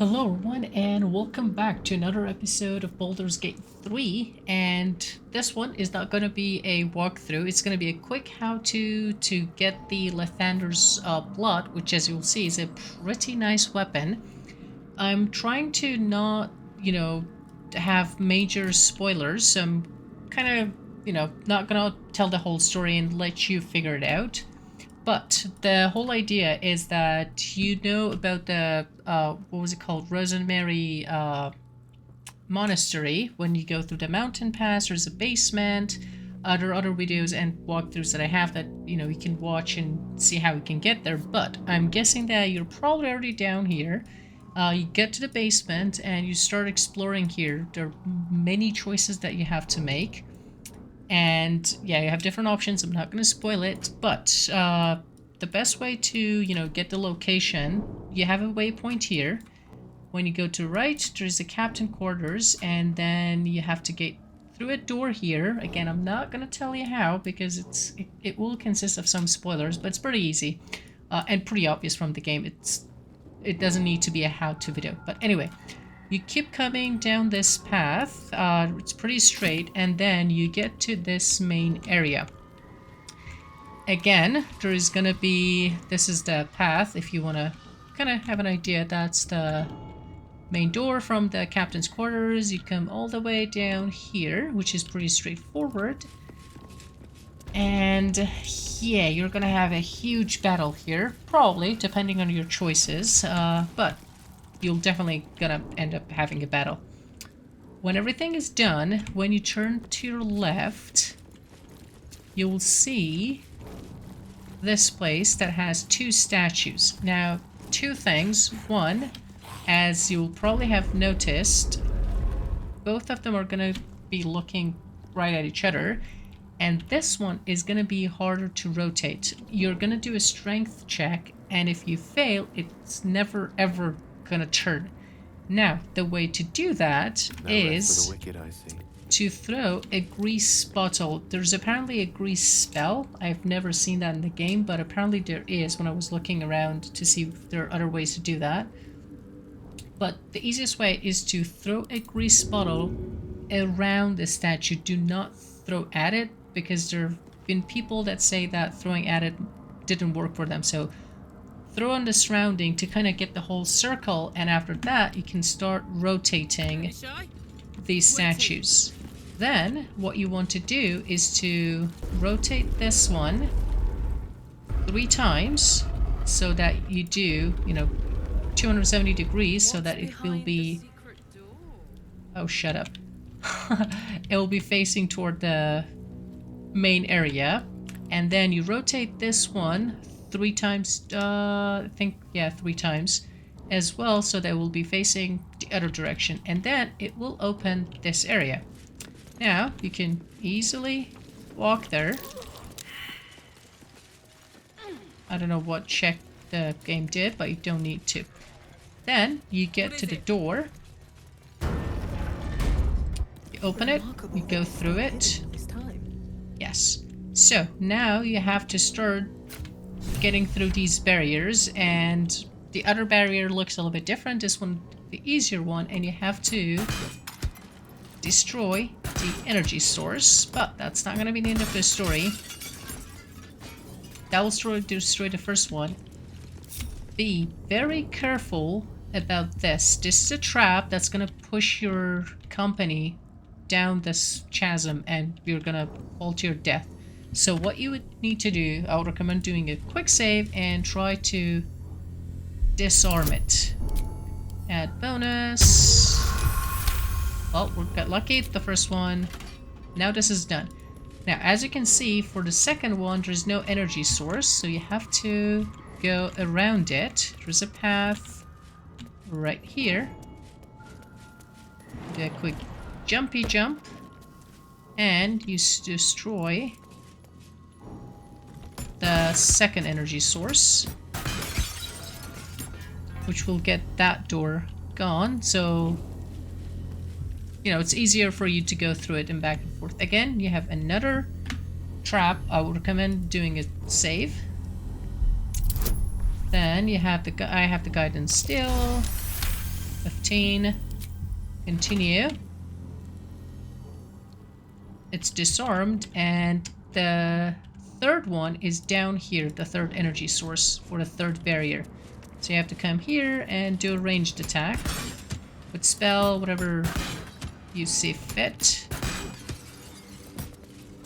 Hello everyone and welcome back to another episode of Baldur's Gate 3, and this one is not going to be a walkthrough. It's going to be a quick how-to to get the Lathander's blood, which as you'll see is a pretty nice weapon. I'm trying to not, have major spoilers, so I'm kind of, not going to tell the whole story and let you figure it out. But the whole idea is that you know about the, what was it called, Rosemary Monastery. When you go through the mountain pass, there's a basement. There are other videos and walkthroughs that I have that, you can watch and see how you can get there. But I'm guessing that you're probably already down here. You get to the basement and you start exploring here. There are many choices that you have to make. And yeah, you have different options. I'm not going to spoil it, but the best way to, get the location, you have a waypoint here. When you go to right, there's the captain quarters, and then you have to get through a door here. Again, I'm not going to tell you how because it will consist of some spoilers, but it's pretty easy and pretty obvious from the game. It doesn't need to be a how-to video, but anyway. You keep coming down this path, it's pretty straight, and then you get to this main area. Again, there is gonna be, this is the path, if you want to kind of have an idea. That's the main door from the captain's quarters. You come all the way down here, which is pretty straightforward. And yeah, you're gonna have a huge battle here, probably, depending on your choices, but you'll definitely gonna end up having a battle. When everything is done, when you turn to your left, you'll see this place that has two statues. Now, two things. One, as you'll probably have noticed, both of them are gonna be looking right at each other, and this one is gonna be harder to rotate. You're gonna do a strength check, and if you fail, it's never ever gonna turn. Now, the way to do that is to throw a grease bottle. There's apparently a grease spell. I've never seen that in the game, but apparently there is when I was looking around to see if there are other ways to do that. But the easiest way is to throw a grease bottle around the statue. Do not throw at it, because there have been people that say that throwing at it didn't work for them. So throw on the surrounding to kind of get the whole circle, and after that you can start rotating these statues. Then what you want to do is to rotate this one 3 times so that you do, 270 degrees, so that it will be... Oh, shut up. It will be facing toward the main area. And then you rotate this one 3 times, I think, yeah, 3 times as well, so that will be facing the other direction, and then it will open this area. Now, you can easily walk there. I don't know what check the game did, but you don't need to. Then, you get to the door. You open it, you go through it. Yes. So, now you have to start getting through these barriers, and the other barrier looks a little bit different. This one, the easier one, and you have to destroy the energy source, but that's not going to be the end of the story. That will destroy the first one. Be very careful about this. This is a trap that's going to push your company down this chasm, and you're going to fall to your death. So what you would need to do, I would recommend doing a quick save and try to disarm it. Add bonus. Well, we got lucky, the first one. Now this is done. Now, as you can see, for the second one, there's no energy source, so you have to go around it. There's a path right here. Do a quick jumpy jump, and you destroy the second energy source, which will get that door gone. So, it's easier for you to go through it and back and forth. Again, you have another trap. I would recommend doing a save. Then you have I have the guidance still. 15. Continue. It's disarmed, and the third one is down here, the third energy source for the third barrier. So you have to come here and do a ranged attack with spell, whatever you see fit.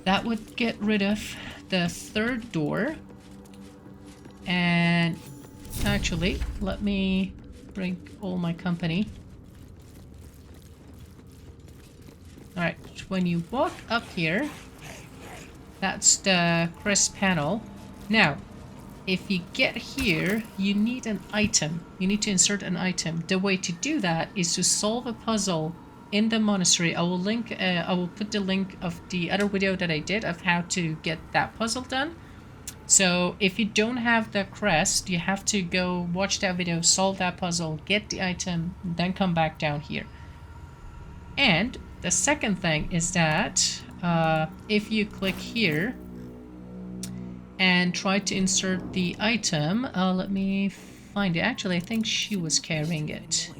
That would get rid of the third door. And actually, let me bring all my company. Alright, when you walk up here, that's the crest panel. Now, if you get here, you need an item. You need to insert an item. The way to do that is to solve a puzzle in the monastery. I will put the link of the other video that I did of how to get that puzzle done. So if you don't have the crest, you have to go watch that video, solve that puzzle, get the item, then come back down here. And the second thing is that if you click here and try to insert the item, let me find it. Actually, I think she was carrying it.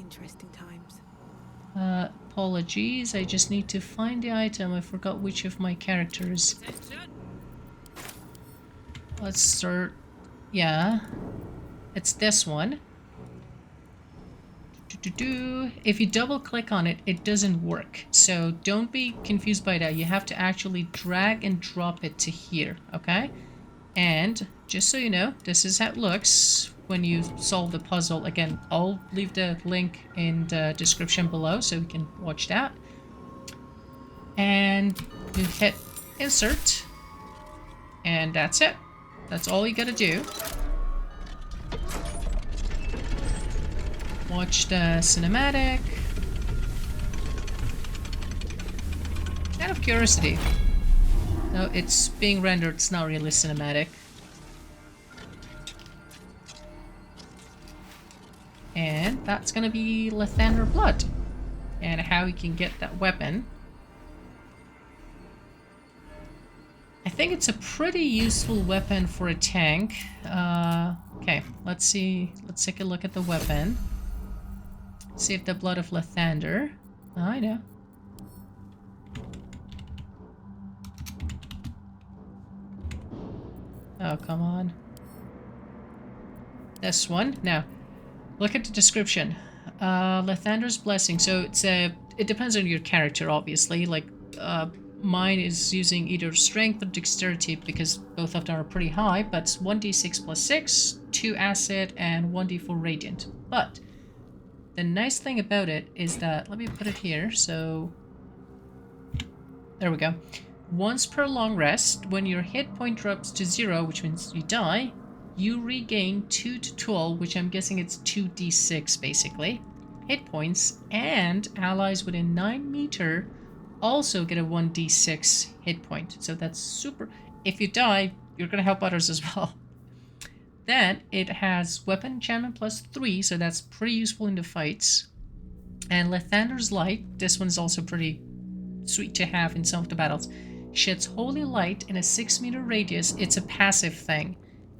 Apologies, I just need to find the item. I forgot which of my characters. Let's start. Yeah, it's this one. If you double click on it, it doesn't work. So don't be confused by that. You have to actually drag and drop it to here, okay? And just so you know, this is how it looks when you solve the puzzle. Again, I'll leave the link in the description below so you can watch that. And you hit insert, and that's it. That's all you gotta do. Watch the cinematic. Out of curiosity. No, it's being rendered, it's not really cinematic. And that's gonna be Lathander Blood. And how you can get that weapon. I think it's a pretty useful weapon for a tank. Okay, let's see. Let's take a look at the weapon. See if the Blood of Lathander. Oh, I know. Oh, come on. This one. Now, look at the description. Lathander's Blessing. So it's a. It depends on your character, obviously. Like, mine is using either strength or dexterity because both of them are pretty high, but 1d6 plus 6, 2 acid, and 1d4 radiant. But the nice thing about it is that, let me put it here, so there we go. Once per long rest, when your hit point drops to 0, which means you die, you regain 2 to 12, which I'm guessing it's 2d6 basically, hit points, and allies within 9 meter also get a 1d6 hit point. So that's super. If you die, you're gonna help others as well. Then it has weapon enchantment plus 3, so that's pretty useful in the fights. And Lathander's Light, this one's also pretty sweet to have in some of the battles. Sheds holy light in a 6 meter radius. It's a passive thing.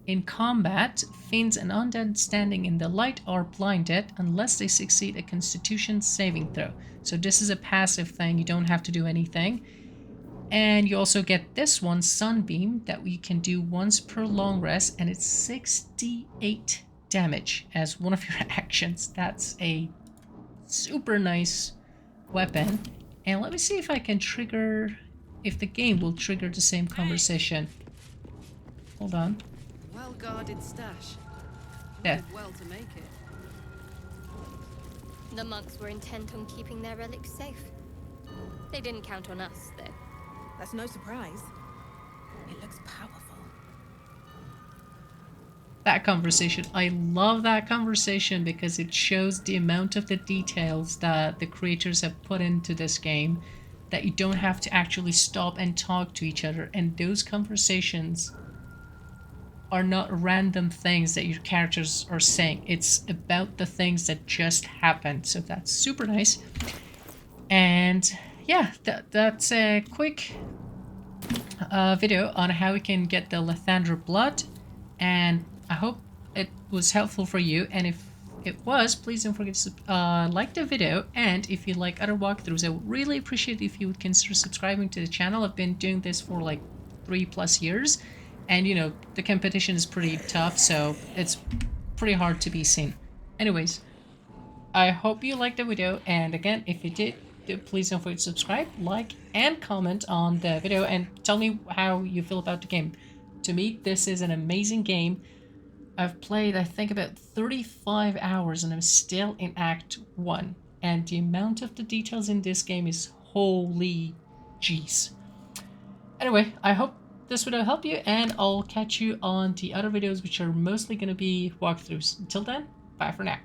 In combat, fiends and undead standing in the light are blinded unless they succeed a Constitution saving throw. So this is a passive thing, you don't have to do anything. And you also get this one, Sunbeam, that we can do once per long rest, and it's 68 damage as one of your actions. That's a super nice weapon. And let me see if I can trigger, if the game will trigger the same conversation. Hold on. Well-guarded stash. Yeah. Well to make it. The monks were intent on keeping their relics safe. They didn't count on us, though. That's no surprise. It looks powerful. That conversation. I love that conversation because it shows the amount of the details that the creators have put into this game, that you don't have to actually stop and talk to each other. And those conversations are not random things that your characters are saying. It's about the things that just happened. So that's super nice. And yeah, that's a quick video on how we can get the Lathander Blood. And I hope it was helpful for you. And if it was, please don't forget to like the video, and if you like other walkthroughs, I would really appreciate if you would consider subscribing to the channel. I've been doing this for like 3+ years, and you know, the competition is pretty tough, so it's pretty hard to be seen. Anyways, I hope you liked the video, and again, if you did, please don't forget to subscribe, like, and comment on the video, and tell me how you feel about the game. To me, this is an amazing game. I've played, I think, about 35 hours, and I'm still in Act 1. And the amount of the details in this game is holy jeez. Anyway, I hope this video helped you, and I'll catch you on the other videos, which are mostly going to be walkthroughs. Until then, bye for now.